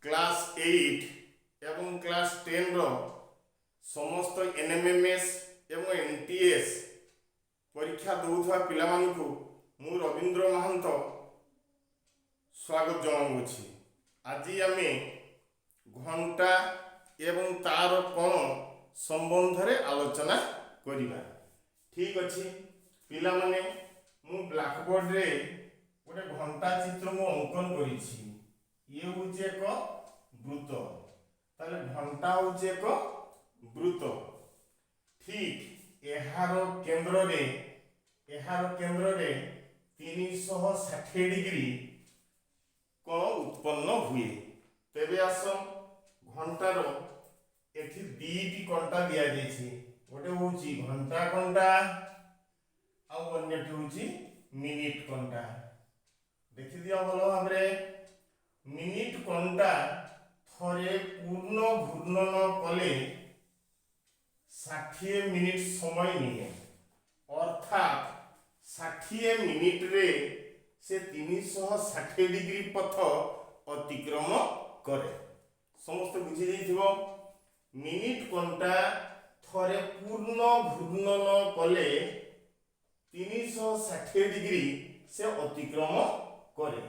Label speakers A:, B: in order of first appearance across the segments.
A: Class 8 एवं class 10 रो समस्त NMIMS एवं एनटीएस परीक्षा दौथुवा पिलामानकु मु रवींद्र महांत स्वागत जनाऊँगी। आज आमे घंटा एवं तार कोण संबंध रे आलोचना करिबा। ठीक अछि पिला माने मु ब्लैक बोर्ड रे गोटे घंटा चित्र मु अंकन करिछि। ये होचे एक वृत्त, ताले घंटा होचे एक वृत्त। ठीक एहार केंद्र रे 360 डिग्री कोण उत्पन्न हुए। तेबे आस घंटार एठी दीटी कंटा दिया जायछि। गोटे होची घंटा कंटा आ अन्यटी होची मिनिट कंटा। देखि दिया भलो भाबरे मिनिट कंटा थरे पूर्ण घूर्णन कले 60 मिनिट समय निये, अर्थात 60 मिनिट रे से 360 डिग्री पथ अतिक्रम करे। समस्त बुझी जाइथिबो। मिनिट कंटा थरे पूर्ण घूर्णन कले 360 डिग्री से अतिक्रम करे।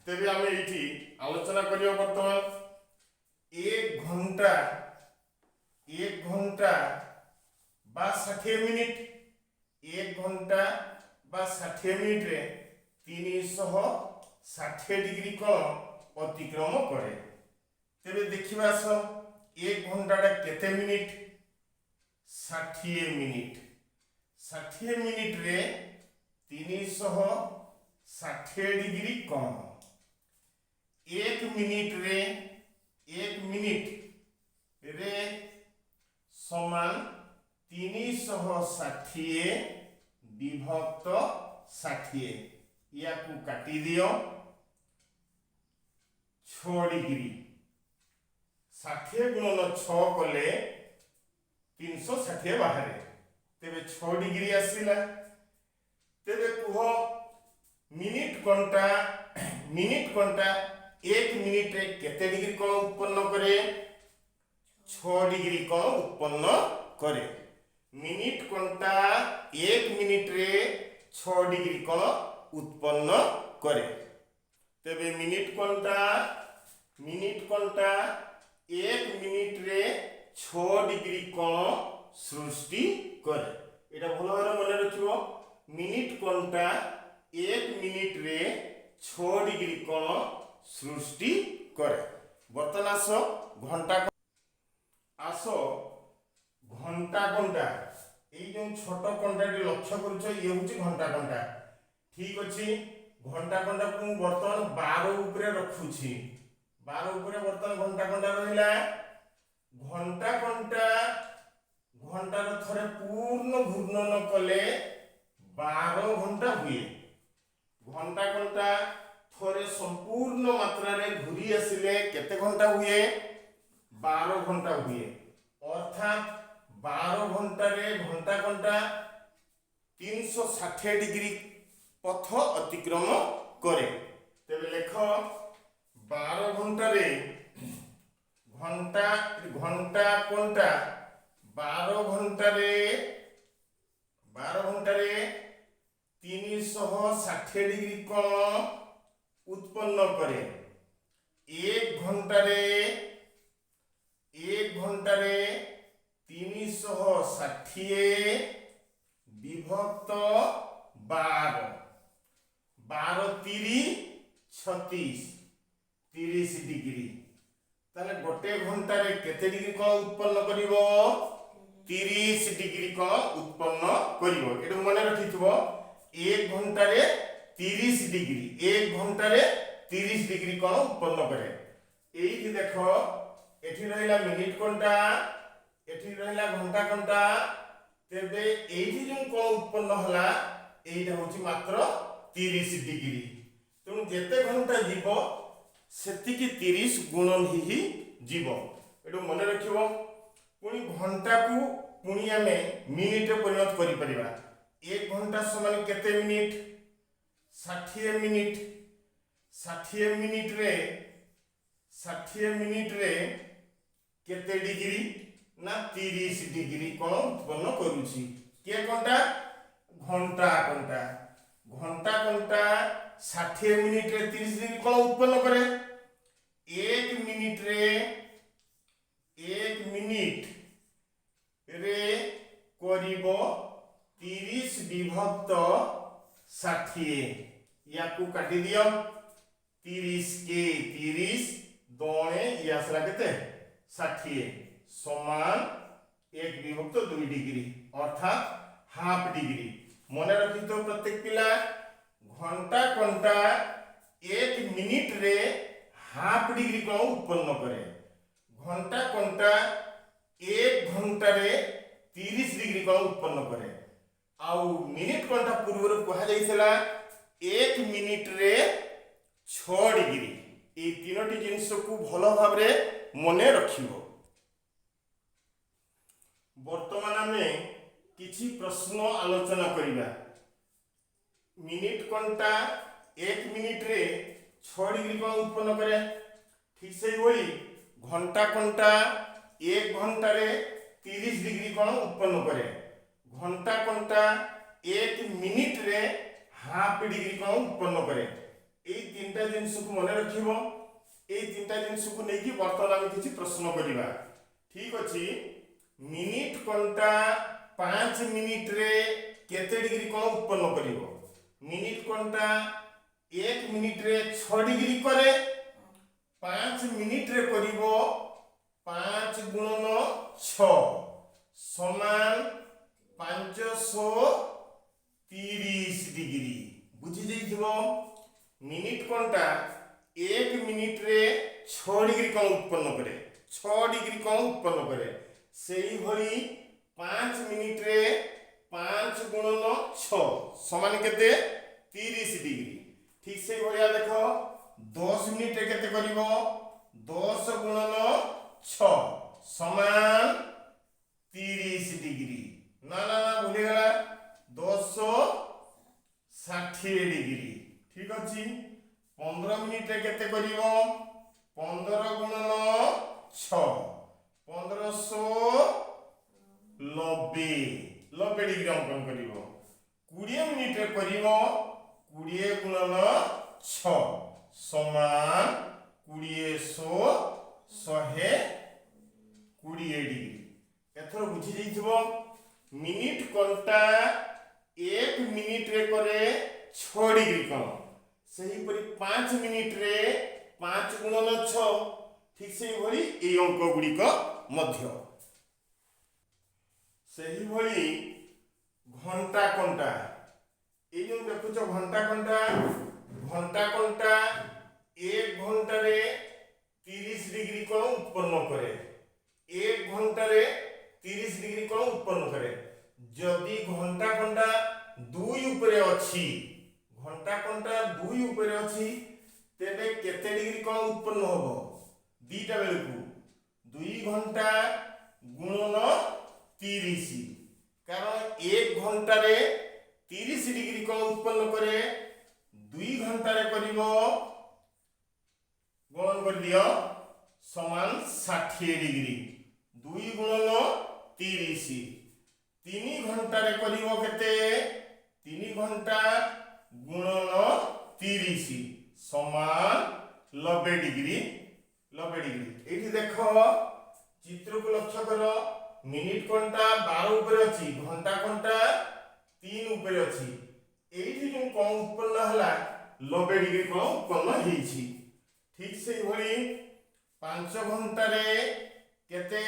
A: तेबे आमे एठी आलोचना करियो वर्तमान एक घंटा बा 60 मिनिट, एक घंटा बा 60 मिनिट रे 360 डिग्री कोण अतिक्रम करे। तेबे देखिबा स एक घंटाटा केते मिनिट? 60 मिनिट। 60 मिनिट रे 360 डिग्री कोण। एक मिनिट रे समान 360 विभक्त 60। याकू काटी दियो 6 डिग्री। 60 गुणन 6 कले 360 बाहर। तेबे 6 डिग्री आसिला। तेबे कुह मिनिट कंटा एक मिनिट रे केते डिग्री कोण उत्पन्न करे? 6 डिग्री कोण उत्पन्न करे। मिनिट कंटा एक मिनिट रे 6 डिग्री कोण उत्पन्न करे। तेबे मिनिट कंटा एक मिनिट रे 6 डिग्री कोण सृष्टि करे। एटा भलो भाबरे मने रखिबो। मिनिट कंटा एक मिनिट रे 6 डिग्री कोण सृष्टि करे। बर्तमान घंटा कंटा एई जो छोट कंटाटी लक्ष्य करूछ ये होची घंटा कंटा। ठीक अछि घंटा कंटा को बर्तमान 12 ऊपर रखुछि। 12 ऊपर बर्तमान घंटा कंटा रहिला। घंटार थरे पूर्ण घूर्णन कले 12 घंटा हुए। घंटा कंटा थरे संपूर्ण मात्रा रे घुरी आसिले केते घंटा हुए? 12 घंटा हुए। अर्थात 12 घंटा रे घंटा कंटा 360 डिग्री पथ अतिक्रम करे। तेबे लेख 12 घंटा रे घंटा कंटा 12 घंटा रे 360 डिग्री कोण उत्पन्न करे। एक घंटा रे 360 विभक्त 12 30 डिग्री। ताले गोटे घंटा रे केते डिग्री कोण उत्पन्न करिवो? 30 डिग्री कोण उत्पन्न करिवो। एटु मने रखिथिबो। एक घंटा रे 30 डिग्री, एक घंटा रे 30 डिग्री कोण उत्पन्न करे। एठी देखो एठी रहिला मिनिट कंटा, एठी रहिला घंटा कंटा। तेबे एठी जो कोण उत्पन्न हला एटा होची मात्र 30 डिग्री। तेणु जेते घंटा जीवो सेतिकी 30 गुणन ही जीवो। एटु मने रखिबो। पुनी घंटा को पुनी आमे मिनिट रे परिणत करि परिबा। एक घंटा समान केते मिनिट? 60 मिनिट। ଷାଠିଏ ମିନିଟ୍ରେ କେତେ डिग्री ना 30 डिग्री कोण उत्पन्न करूची के कोणटा घंटा कोणटा 60 मिनिट रे 30 डिग्री कोण उत्पन्न करे 1 मिनिट रे करिबो 30 विभक्त 60 याकू काटी दियो 30 के 30 दोणे यासरा केते 60 समान 1 विभक्त 2 डिग्री अर्थात हाफ डिग्री मन रखी तो प्रत्येक पिला घंटा कोणटा 1 मिनिट रे हाफ डिग्री कोण उत्पन्न करे घंटा कोणटा 1 घंटा रे 30 डिग्री कोण उत्पन्न करे आउ मिनिट कोणटा पूर्व कहा जाइसला 1 मिनिट रे 6 डिग्री ए तीनोटी जिनिस को भलो भाबरे मने रखिबो वर्तमान हमें किछि प्रश्न आलोचना करिबा मिनिट कोणटा 1 मिनिट रे 6 डिग्री कोण उत्पन्न करे ठीक से होई घंटा कोणटा 1 घंटा रे 30 डिग्री कोण उत्पन्न करे घंटा कोणटा 1 मिनिट रे हाफ डिग्री कोण उत्पन्न करे ए तीनटा जिनिस को मने रखिबो ए तीनटा जिनिस को नेकी वर्तमान हम किछि प्रश्न करिबा ठीक अछि मिनिट कोणटा 5 मिनिट रे केते डिग्री कोण उत्पन्न करिवो मिनिट कोणटा 1 मिनिट रे 6 डिग्री करे 5 मिनिट रे करिवो 5 गुणन 6 समान 530 डिग्री बुझी जाइथिबो मिनिट कोणटा 1 मिनिट रे 6 डिग्री कोण उत्पन्न करे 6 डिग्री कोण उत्पन्न करे सेही भली 5 मिनिट रे 5 गुणन 6 समान केते 30 डिग्री ठीक से भलिया देखो 10 मिनिट रे केते करिवो 10 गुणन 6 समान 30 डिग्री ना भूली गला 260 डिग्री ठीक अछि 15 मिनिट रे केते करिवो 15 गुणन 6 1590 डिग्री अंकन करिवो 20 मिनिट रे करिवो 20 गुणन 6 समान 120 डिग्री एथर बुझी जाइथिबो मिनिट कोणटा 1 मिनिट रे करे 6 डिग्री कोण सही परि 5 मिनिट रे 5 गुणन 6 ठीक से भली ए अंक गुडी को मध्य सही भली घंटा कोणटा ए जो देखुछ घंटा कोणटा 1 घंटा रे 30 डिग्री कोण उत्पन्न करे 1 घंटा रे 30 डिग्री कोण उत्पन्न करे जदि घंटा कोणटा 2 ऊपरे अछि घंटा कोणटा 2 ऊपरे अछि तेबे केते डिग्री कोण उत्पन्न होबो दीटा बेलकू 2 घंटा गुणन 30 कारण 1 घंटा रे 30 डिग्री कोण उत्पन्न करे 2 घंटा रे करिवो गुणन कर दियो समान 60 डिग्री 2 गुणन 30 3 घंटा रे करिवो केते 3 घंटा गुणन 30 समान 90 डिग्री एठी देखो चित्र को लक्ष्य करो मिनिट कोणटा 12 ऊपर अछि घंटा कोणटा 3 ऊपर अछि एठी जो कोण उत्पन्न हला 90 डिग्री कोण उत्पन्न हेछि ठीक से भली 5 घंटा रे केते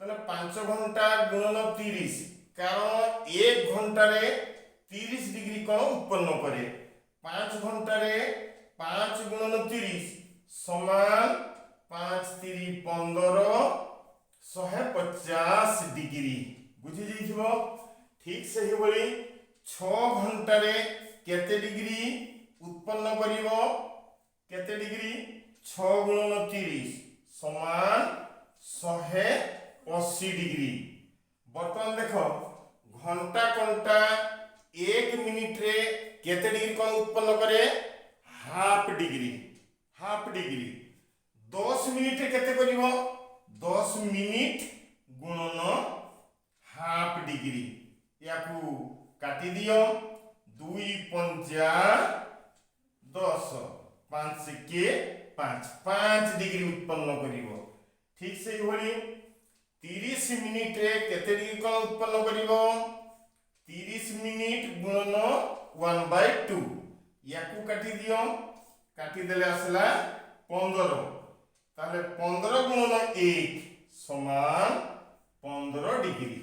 A: तने 5 घंटा गुणन 30 कारण 1 घंटा रे 30 डिग्री कोण उत्पन्न करे 5 घंटा रे 5 गुणन 30 समान 5 3 15 150 डिग्री बुझी जाइथिबो ठीक से ही बोली 6 घंटा रे केते डिग्री उत्पन्न करिवो केते डिग्री 6 गुणन 30 समान 180 डिग्री वर्तमान देखो घंटा कोणटा 1 मिनिट रे केते डिग्री कोण उत्पन्न करे हाफ डिग्री 10 मिनिट केते करिवो 10 मिनिट गुणन हाफ डिग्री याकू काटी दियो 2 पंजा 10 5 के 5 डिग्री उत्पन्न करिवो ठीक से भली 30 मिनिट रे केते डिग्री कोण उत्पन्न करिवो 30 मिनिट गुणन 1/2 याकू काटी दियो काटी देले आसला 15 ताले 15 गुणन 1 समान 15 डिग्री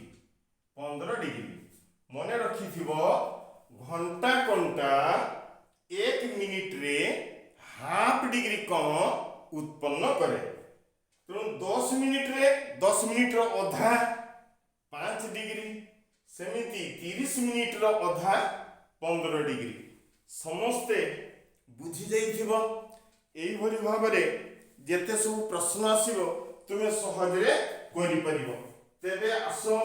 A: मने रखी थिबो घंटा कोनटा 1 मिनिट रे हाफ डिग्री कोण उत्पन्न करे तो 10 मिनिट रे 10 मिनिट रो अधा 5 डिग्री सेमिति 30 मिनिट रो अधा 15 डिग्री समस्ते बुझी जाइथिबो एई भली भाबरे जेते सब प्रश्न आसीबो तुमे सहज रे करि परिबो तेबे आसो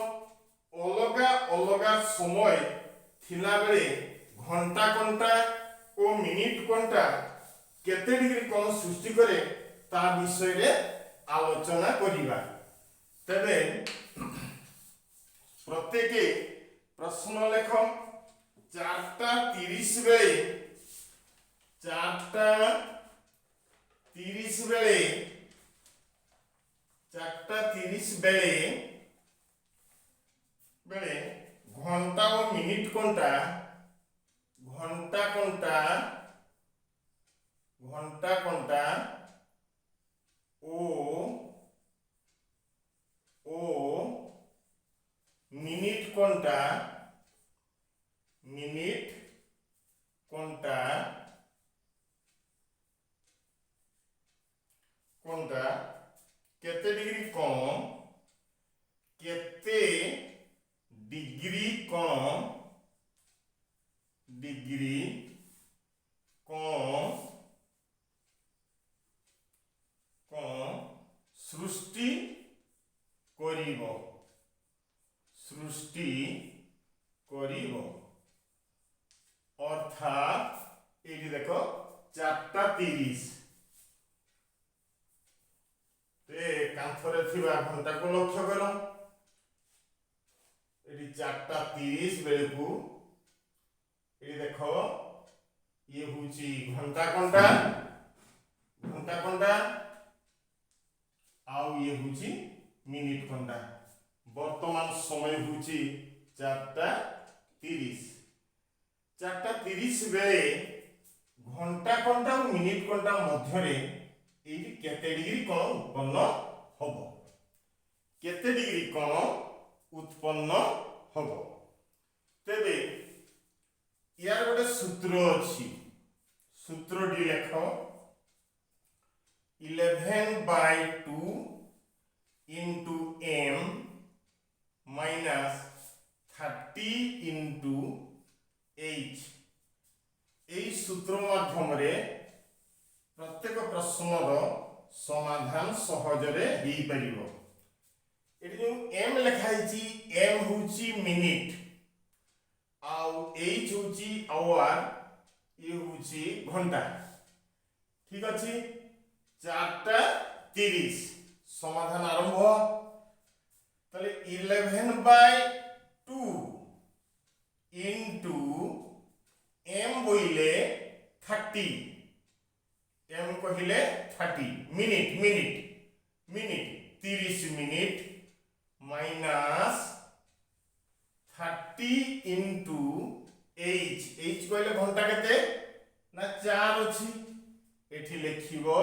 A: अलगा अलगा समय थिला बेले घंटा कोनटा ओ मिनिट कोनटा केते डिग्री कोण सृष्टि करे ता विषय रे आलोचना करिबा तेबे प्रत्येक प्रश्न लेख 4:30 बेले 4:30 बेले घंटा और मिनिट कोनटा मिनिट कोनटा केते डिग्री कोण सृष्टि करिवो अर्थात एटी देखो 4:30 ते कांथरे थिबा घंटा को लक्ष्य करो एटी 4:30 बेले को एटी देखो ये हुची घंटा कोनटा आउ ये हुची मिनिट कोनटा वर्तमान समय हुची 4:30 बेले घंटा कोनटा और मिनिट कोनटा मध्य रे एटी केते डिग्री कोण उत्पन्न हबो केते डिग्री कोण उत्पन्न हबो तेबे यार गोटे सूत्र अछि सूत्र डी लेख 11/2 into m minus 30 into h এই सूत्र माध्यम रे प्रत्येक प्रश्न रो समाधान सहज रे ही परिबो एटी जो m लिखाई छी m होची मिनिट आउ h होची आवर ये होची घंटा ठीक अछि 4:30 समाधान आरंभ ताले 11/2 into m बोइले 30 m कहिले 30 minute 30 minute minus 30 into h कहले घंटा केते ना 4 अछि एठी लिखिबो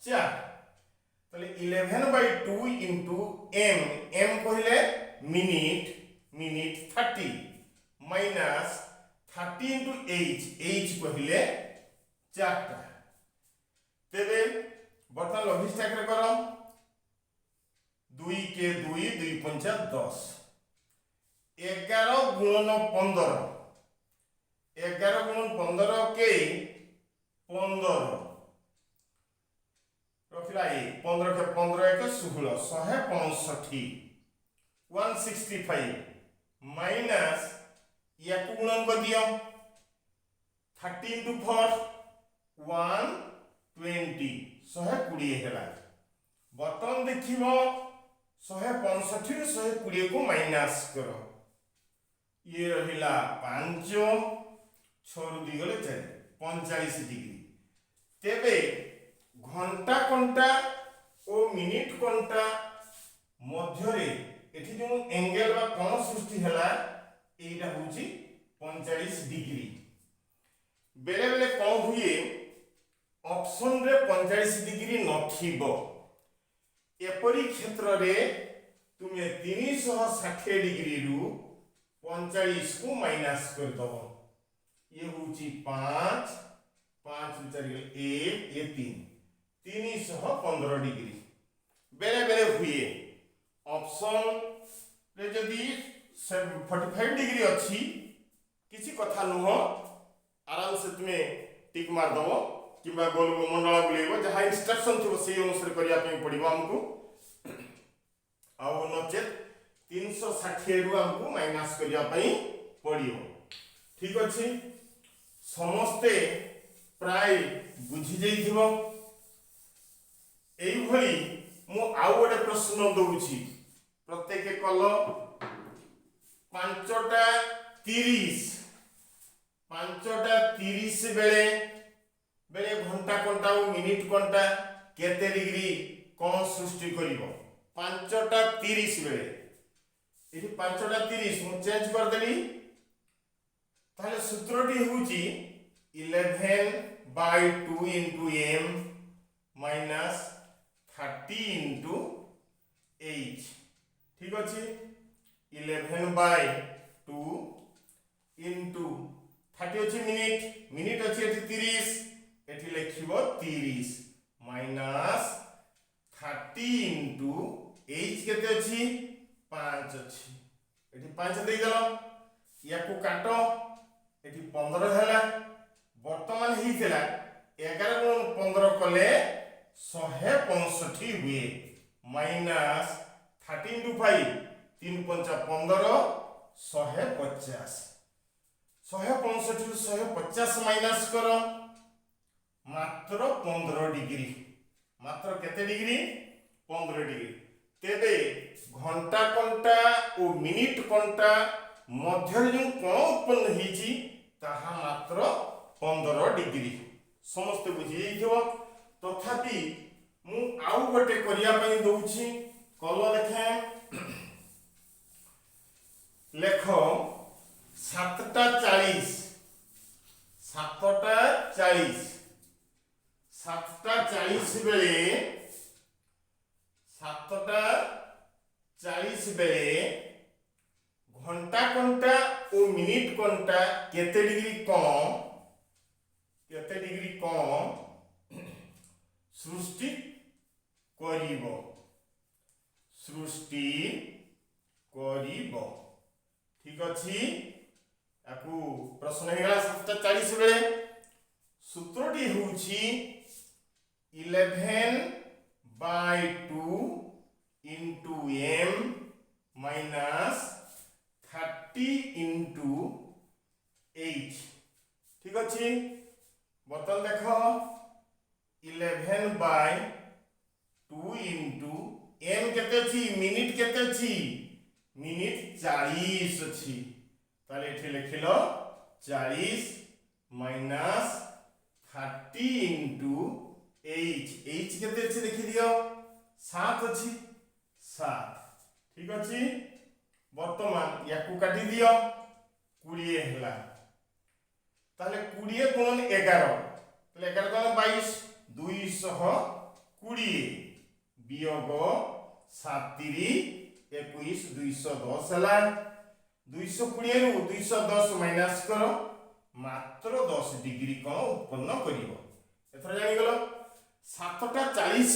A: 4 ताले 11/2 into m कहले मिनिट 30 माइनस 30 into h कहले 4 टा तेबे बर्तमान लघिष्ठाक रे करो 2 के 2 2 पंचा 10 11 गुणन 15 11 गुणन 15 के 15 रखिला 15 के 15 एक 16 165 165 माइनस या गुणन कर दियो 30 into 4 120 120 है। बर्तमान देखिब 165 रु 120 को माइनस कर, ये रहिला 5 6 रु 2 गले 4 45 डिग्री। तेबे घंटा कंटा और मिनिट कंटा मध्यरे एठी जो एंगल बा कोण सृष्टि हला एटा होची 45 डिग्री। बेले बेले कोण हुए ऑप्शन रे 45 डिग्री नथिबो, एपरी क्षेत्र रे तुमे 360 डिग्री रु 45 को माइनस कर दबो, ये होची 5 5 4 1 ये 3 315 डिग्री। बेले बेले हुए ऑप्शन रे जदी 45 डिग्री अच्छी किसी कथा नुह, आराम से तुम्हें टिक मार दबो किबा गोल मंडला बुलेबो, जहाँ इंस्ट्रक्शन थो से अनुसार करिया पे पड़िबो हमको। आ नचेत 360 रु हमको माइनस करिया पे पड़िबो। ठीक अछि, समस्ते प्राय बुझी जाइथिबो। एई भली मु आउ गोटे प्रश्न दउछि, प्रत्येक कल 5टा 30 बेले बेले घंटा कंटा और मिनिट कंटा केते डिग्री कोण सृष्टि करिवो। 5टा 30 बेले एठी 5टा 30 मु चेंज कर देली, ताले सूत्रटी होची 11/2 into m minus 30 into h। ठीक अछि, 11/2 into 30 अछि मिनिट, मिनिट अछि एठी 30 एठी लिखिबो 30 minus 30 into h केते अछि 5 अछि, एठी 5 देई देलो, याकू काटो एठी 15 हैला। वर्तमान हिथिला 11 गुण 15 कले 165 हुए माइनस 30 into 5 3 5 15 150 165 रु 150 माइनस कर मात्र 15 डिग्री, मात्र केते डिग्री 15 डिग्री। तेबे घंटा कंटा और मिनिट कंटा मध्य जो कोण उत्पन्न हिची ताहा मात्र 15 डिग्री। समस्त बुझी जाइथिबो। तथापि मु आउ गोटे करिया पई दउछि, कल लेखे लेख 7टा 40 7टा 40 7टा 40 बेले 7टा 40 बेले घंटा कंटा और मिनिट कंटा केते डिग्री कोण सृष्टि करिवो ठीक अछि। याकू प्रश्न हेला 7टा 40 बेले सूत्रटी होउछि 11/2 into m minus 30 into h। ठीक अछि, बर्तन देखो 11/2 into m केते छी मिनिट केते छी मिनिट 40 अछि, ताले एठी लिखिलो 40 minus 30 into h केते छी देखि दियो 7 अछि 7। ठीक अछि, वर्तमान याकू काटी दियो 20 हैला, ताले 20 गुणन 11 ताले 11 गुणन 22 220 वियोग 7 21 210 हैला। 220 रु 210 माइनस करो मात्र 10 डिग्री कोण उत्पन्न करिवो। एथरा जानि गेलो 7टा 40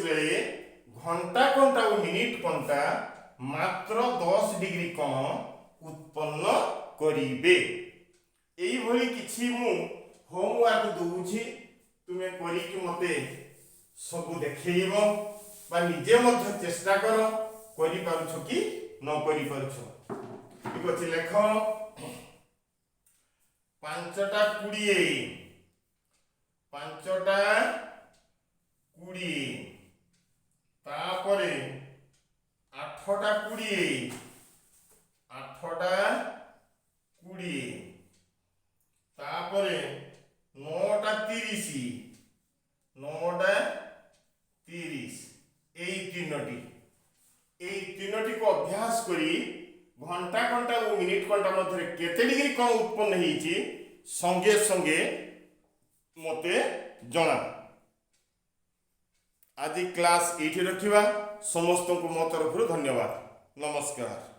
A: बेले घंटा कंटा और मिनिट कंटा मात्र 10 डिग्री कोण उत्पन्न करिवे। एई भली किछि मु होमवर्क दउछि, तुमे करी कि मते सब देखैबो बा निजे मध्य चेष्टा करो करि पारुछो कि न करि पारुछो। ठीक अछि, लेख ପାଞ୍ଚଟା 20 ପାଞ୍ଚଟା 20 ତାପରେ ଆଠଟା 20 ଆଠଟା 20 ତାପରେ ନଅଟା 30 ନଅଟା 30 এই তিনোটি को अभ्यास करी घंटा घंटा और मिनिट घंटा मध्य केते डिग्री कोण उत्पन्न होईची संगे संगे मते जणा। आज क्लास एठी रखिबा। समस्त को मो तरफ धन्यवाद। नमस्कार।